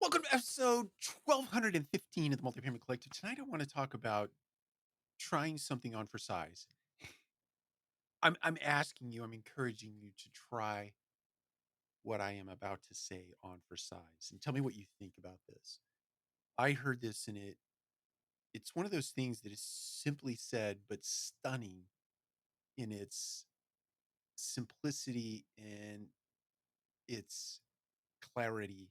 Welcome to episode 1215 of the Multifamily Collective. Tonight, I want to talk about trying something on for size. I'm asking you, I'm encouraging you to try what I am about to say on for size, and tell me what you think about this. I heard this, and it's one of those things that is simply said, but stunning in its simplicity and its clarity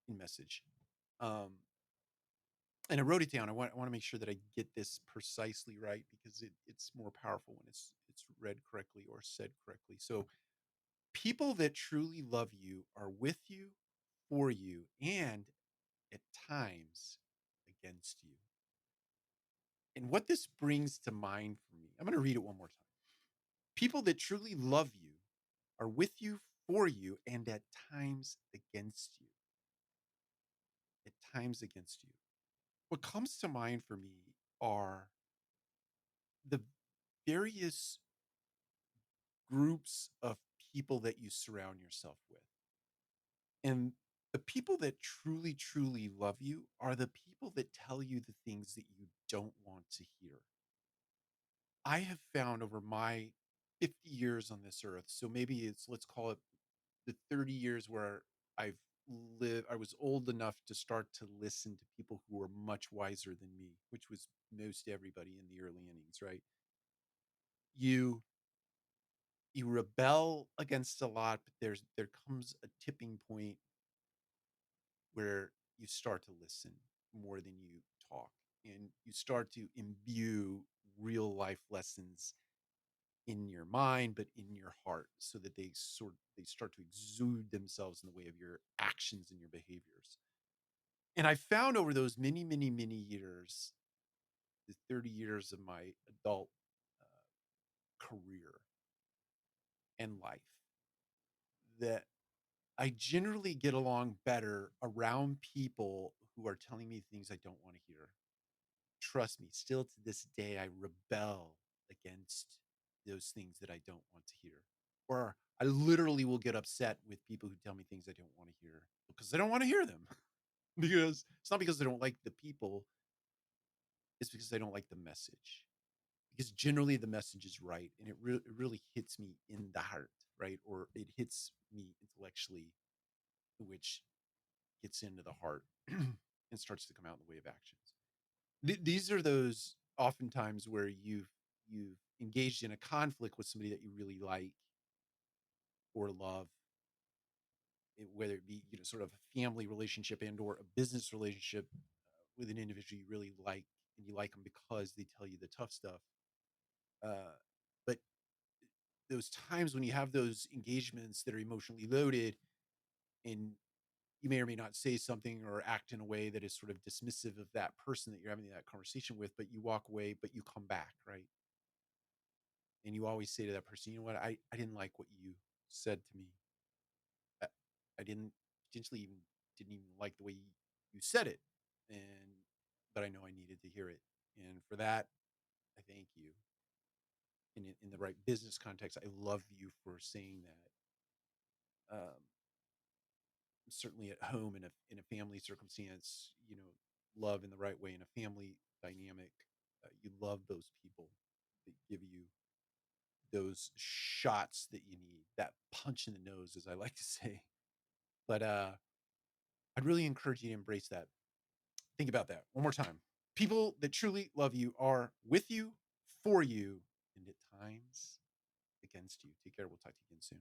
in message. Um, and I wrote it down. I want to make sure that I get this precisely right because it's more powerful when it's read correctly or said correctly. So people that truly love you are with you, for you, and at times against you. And what this brings to mind for me, I'm going to read it one more time. People that truly love you are with you, for you, and at times against you. At times against you. What comes to mind for me are the various groups of people that you surround yourself with. And the people that truly, truly love you are the people that tell you the things that you don't want to hear. I have found over my 50 years on this earth, so maybe let's call it the 30 years where I've I was old enough to start to listen to people who were much wiser than me, which was most everybody in the early innings, right? You you rebel against a lot, but there comes a tipping point where you start to listen more than you talk, and you start to imbue real life lessons in your mind but in your heart, so that they start to exude themselves in the way of your actions and your behaviors. And I found over those many years, the 30 years of my adult career and life, that I generally get along better around people who are telling me things I don't want to hear. Trust me, still to this day, I rebel against those things that I don't want to hear. Or I literally will get upset with people who tell me things I don't want to hear because I don't want to hear them. Because it's not because I don't like the people, it's because I don't like the message. Because generally the message is right, and it really hits me in the heart, right? Or it hits me intellectually, which gets into the heart and starts to come out in the way of actions. These are those oftentimes where you've engaged in a conflict with somebody that you really like or love, whether it be sort of a family relationship and or a business relationship with an individual you really like, and you like them because they tell you the tough stuff. But those times when you have those engagements that are emotionally loaded, and you may or may not say something or act in a way that is sort of dismissive of that person that you're having that conversation with, but you walk away, but you come back, right? And you always say to that person, you know what, I didn't like what you said to me. I, I didn't potentially even didn't even like the way you said it. And but I know I needed to hear it. And for that, I thank you. In the right business context, I love you for saying that. Certainly at home, in a family circumstance, love in the right way in a family dynamic, you love those people that give you those shots that you need, that punch in the nose, as I like to say. But I'd really encourage you to embrace that. Think about that one more time. People that truly love you are with you, for you, and at times against you. Take care. We'll talk to you again soon.